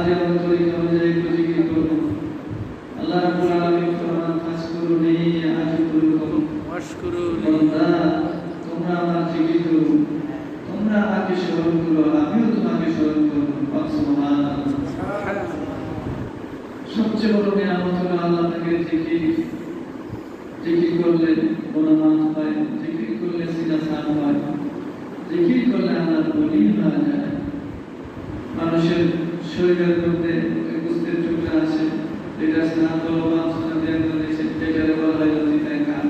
যেমন তরিকা অনুযায়ী জিকির করব। আল্লাহ রাব্বুল আলামিন ফরমান ফাসকুরুনি আযকুরুকুম ওয়াশকুরুনি। বান্দা তোমরা আমার জিকির করো, তোমরা আমাকে স্মরণ করো, আমিও তোমাকে স্মরণ করব। সুবহানাল্লাহ। সবচেয়ে বড় নিয়ামত হলো আল্লাহ তাকে জিকির করলে গুনাহ মাফ হয়, জিকির করলে সিনা সাফ হয়, জিকির করলে আল্লাহর ওলি হওয়া যায়। মানুষের শরীরের মধ্যে গোস্তের টুকরা আছে, যেটা স্নান করলো মাংস দিয়ে দিয়েছে, যেটার বলা হয় লতিফায়ে কাল।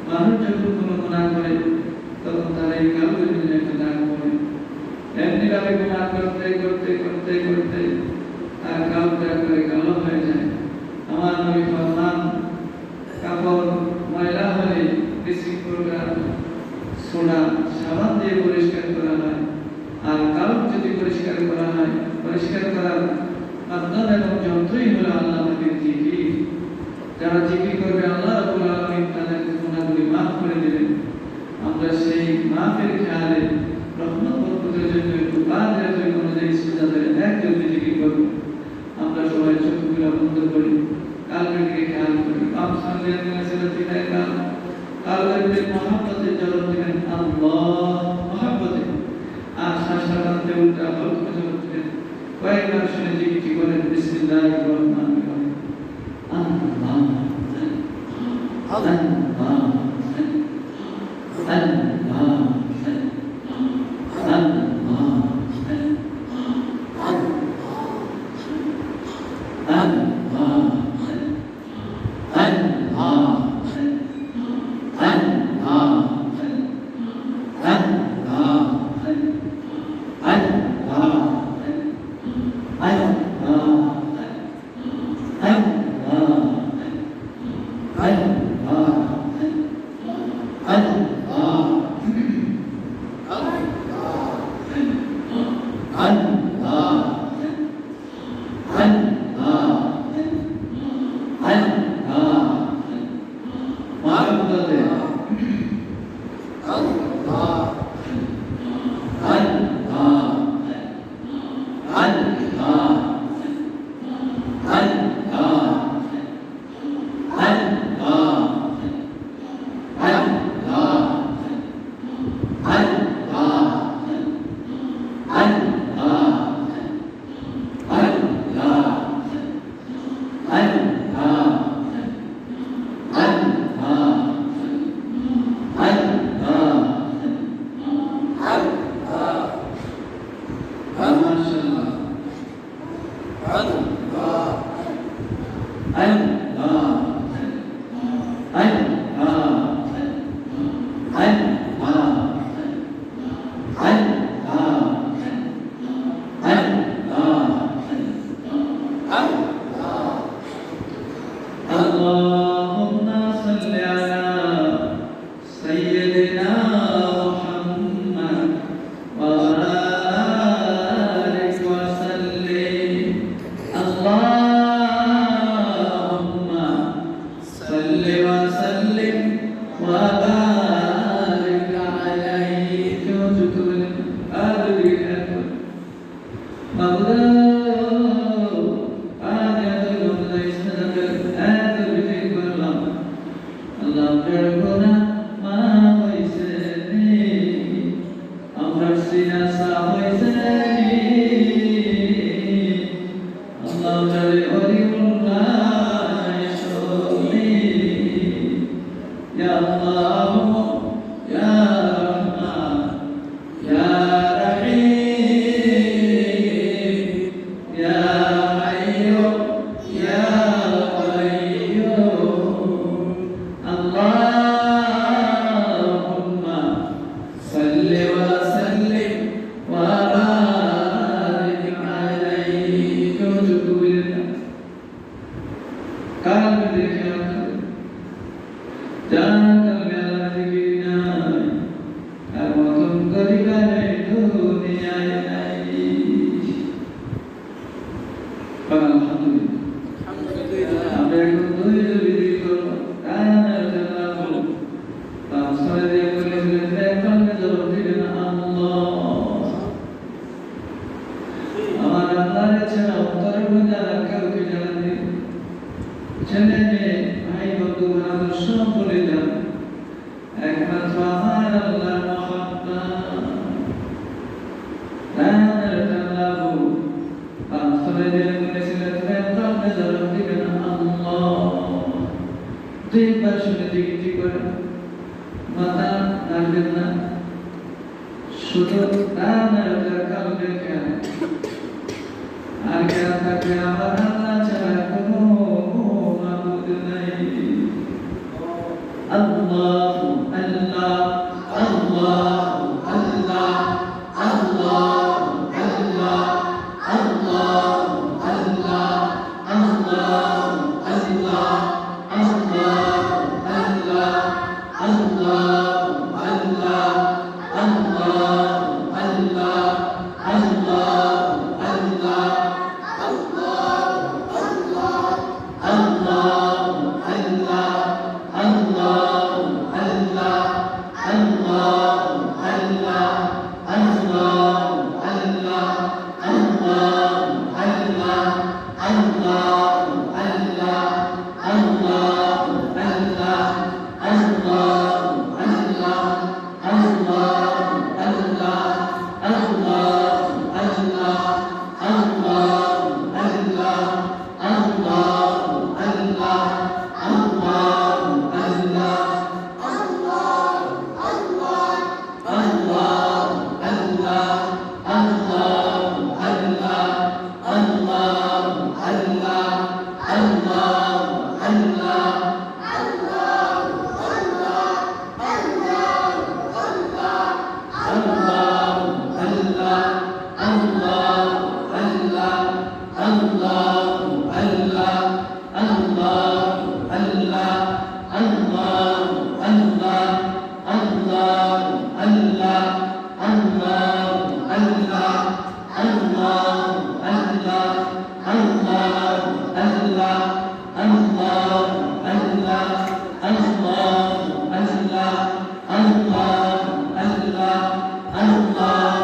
মানুষ যখন কোনো গুনাহ করে তখন তার এই কালবের মধ্যে একটা দাগ পড়ে। এমনিভাবে গুনাহ করতে করতে করতে করতে আর কালটা করে কালো হয়ে যায়। আমার নবী ফরমান কাপড় ময়লা হলে ব্লিচিং পাউডার সোডা সাবান দিয়ে পরিষ্কার করা হয়, আর কাল যদি পরিষ্কার করা হয়, পরিষ্কার করার মাধ্যম এবং যন্ত্রই হলো আল্লাহ পাকের জিকির। যারা জিকির করবে আল্লাহ রাব্বুল আলামিন তাদের গুনাহগুলি মাফ করে দিবেন। আমরা সেই মাফের খেয়ালে রহমত বরকতের জন্য একটু কাজের জন্য অনুযায়ী সিজদায় একজন জিকির করব। আমরা সবাই চোখগুলো বন্ধ করি, কালবের দিকে খেয়াল করি। আমসাল্লাহ লতিফায়ে কাল, কালবের মহব্বতে জবাব দিবেন আল্লাহ মহব্বতে, আর শ্বাসটা টানতে উল্টা বলতে জবাব দিবেন। কয়েকবার শুনে জিকিরটি করেন বিসমিল্লাহির রহমানির রহিম। আল্লাহ আল্লাহ ছাড়া অন্তরের মধ্যে আর কাউকে জানা নেই। ছেলে মেয়ে ভাই বন্ধু আদর্শ বলে যান একমাত্র আমার আল্লাহর মহব্বত রানার তালাবু পাঁচরে দিলে বলেছিলেন আপনি জবাব দিবেন আল্লাহ দুইবার শুনে জিজ্ঞেস করেন মাথা নাড়বেন না শুধু রানার কালবে কেন আর কেন থাকবে আমার আল্লাহ ছাড়া কোনো মাবুদ নাই। আল্লাহ আল্লাহ আল্লাহ আল্লাহ আল্লাহ আল্লাহ আল্লাহ আল্লাহ আল্লাহ আল্লাহ আল্লাহ আল্লাহ আল্লাহ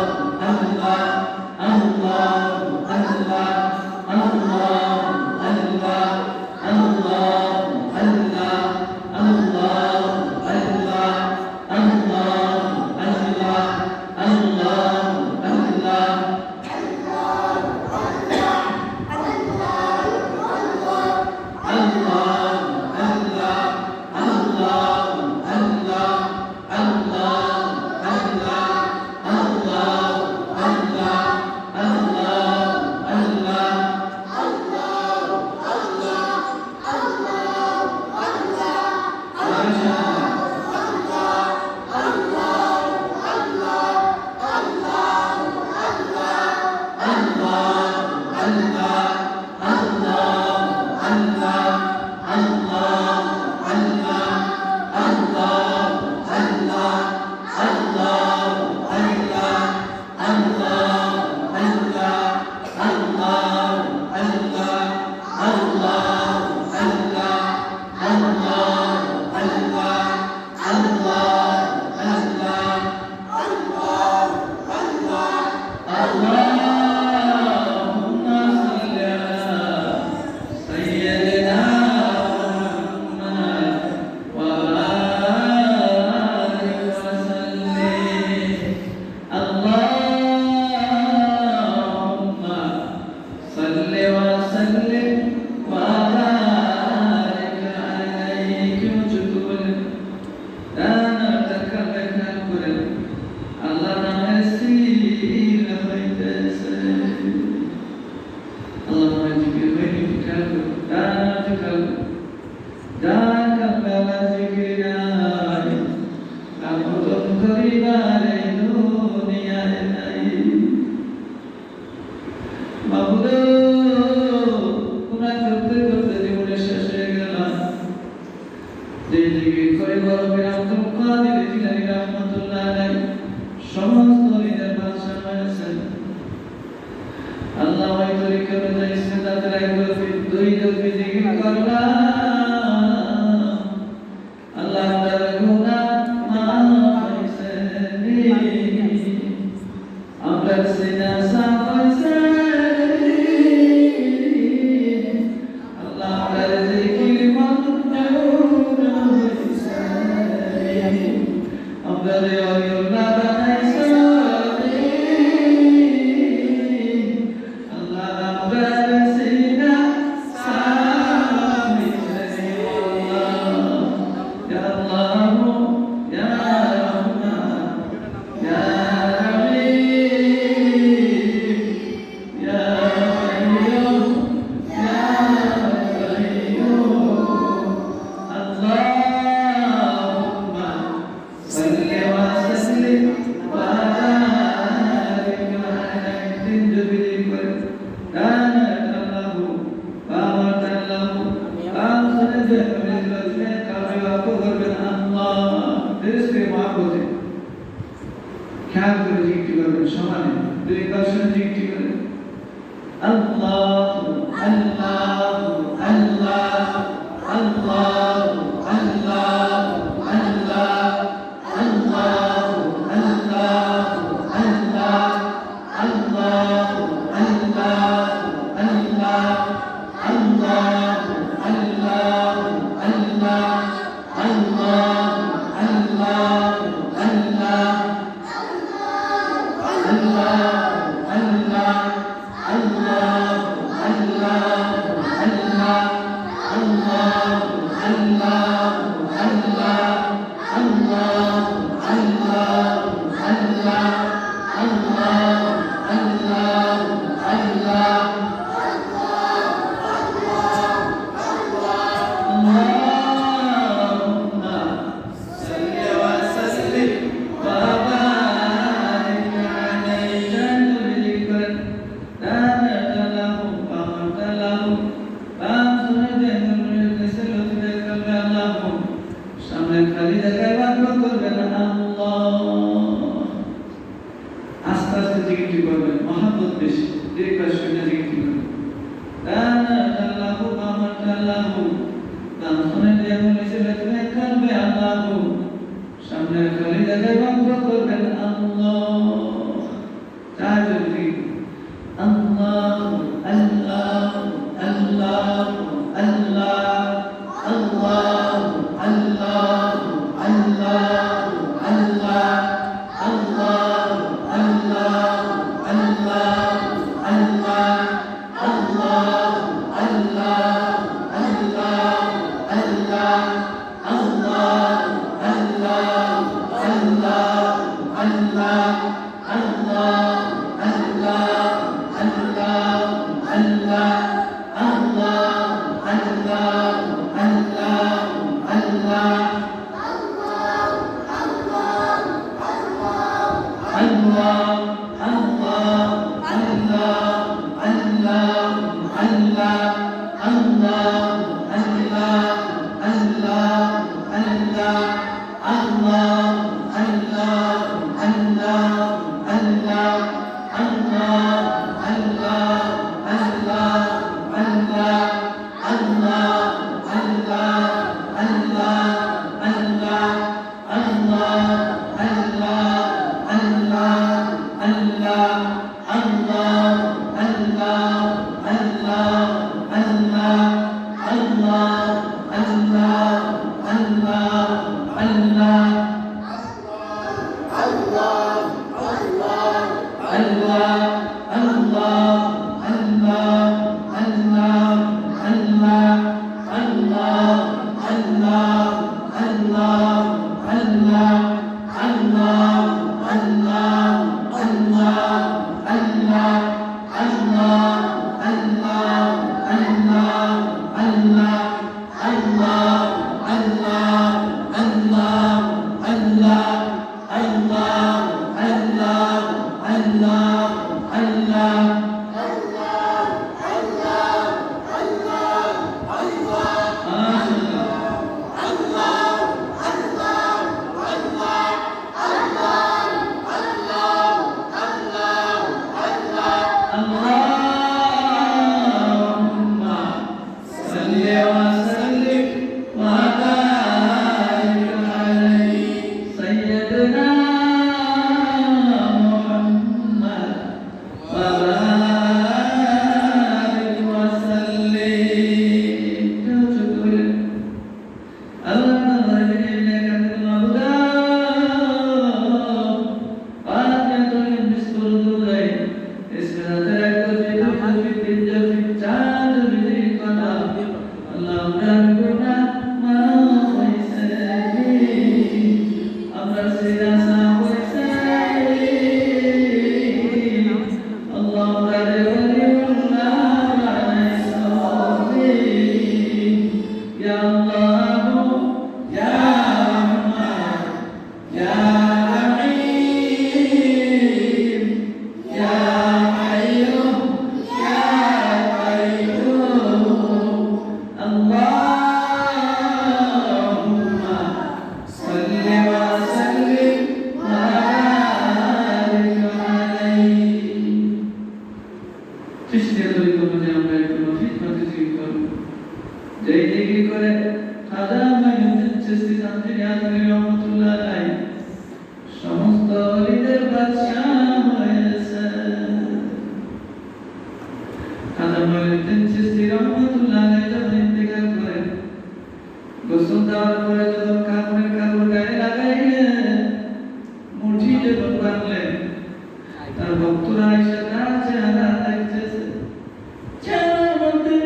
আল্লাহ Agar sina sampai তসবিহ করে ডানে আল্লাহু বাবা আল্লাহু আমসনে দেখবে কাবে আপু করবেন আল্লাহ ফেরেশতা মাফ করে খেয়াল করে জিকির করবেন সমানে দুই পাশে জিকির করে আল্লাহ আল্লাহ আল্লাহ আল্লাহ আল্লাহ আল্লাহ আল্লাহ আল্লাহ আল্লাহ আল্লাহ আল্লাহ আল্লাহ আল্লাহ আল্লাহ আল্লাহ আল্লাহ আল্লাহ আল্লাহ Ya Hayyu চিশতিয়া তরিকা অনুযায়ী আমরা একটু নফিস ভাবে জিকির করব। যেই জিকির করে খাজা মাইনুদ্দিন চিশতি তানজিল আজমি রহমাতুল্লাহ আলাইহি সমস্ত ওলিদের বাদশাহ হয়েছে। খাজা মাইনুদ্দিন চিশতি রহমাতুল্লাহ আলাইহি যখন ইন্তেকাল করেন, গোসল দেওয়ার পরে যখন কাপড়ের কাপড় গায়ে লাগাইলেন, মুঠি যখন বাঁধলেন, তার ভক্তরা এসে তার চেহারা দেখতেছে। চেহারার মধ্যে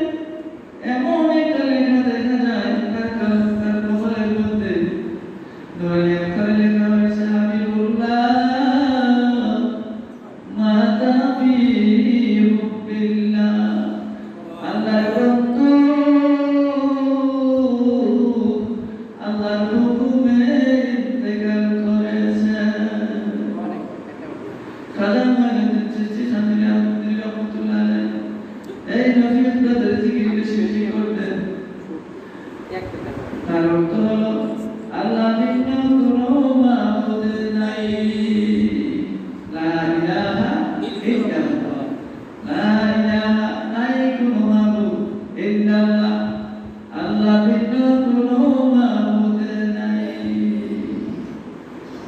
এমন একটা লেখা দেখা যায়, তার কপালের মধ্যে দোয়ালে অক্ষরে লেখা হয়েছে হাবিবুল্লাহ মাতা ফি হুব্বিল্লাহ। আল্লাহর বন্ধু, আল্লাহর হুকুমে ইন্তেকাল করেছেন। খাজা মাইনুদ্দিন চিশতি তানজিল আজমি রহমাতুল্লাহ আলাইহি এই নফিস কাদের জিকির বেশি বেশি করতেন। তার অর্থ হলো আল্লাহ ভিন্ন কোনো মাবুদ নাই, লা ইলাহা ইল্লাল্লাহ, লা ইলাহা নাই কোনো মাবুদ ইল্লাল্লাহ, আল্লাহ ভিন্ন কোনো মাবুদ নাই।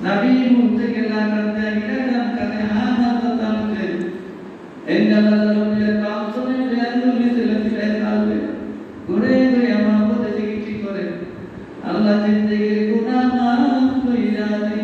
নবী বলতে গেলে কাঁদতে গেলাম কানে হাত তালতে ইন্নাল্লাহ কাউসুনে বিআলুলি তিলাতিলে কালবে ঘুরে ঘুরে মাহবুব জিকির করে আল্লাহ জিন্দেগির গুনাহ মাফ কইরা দিন।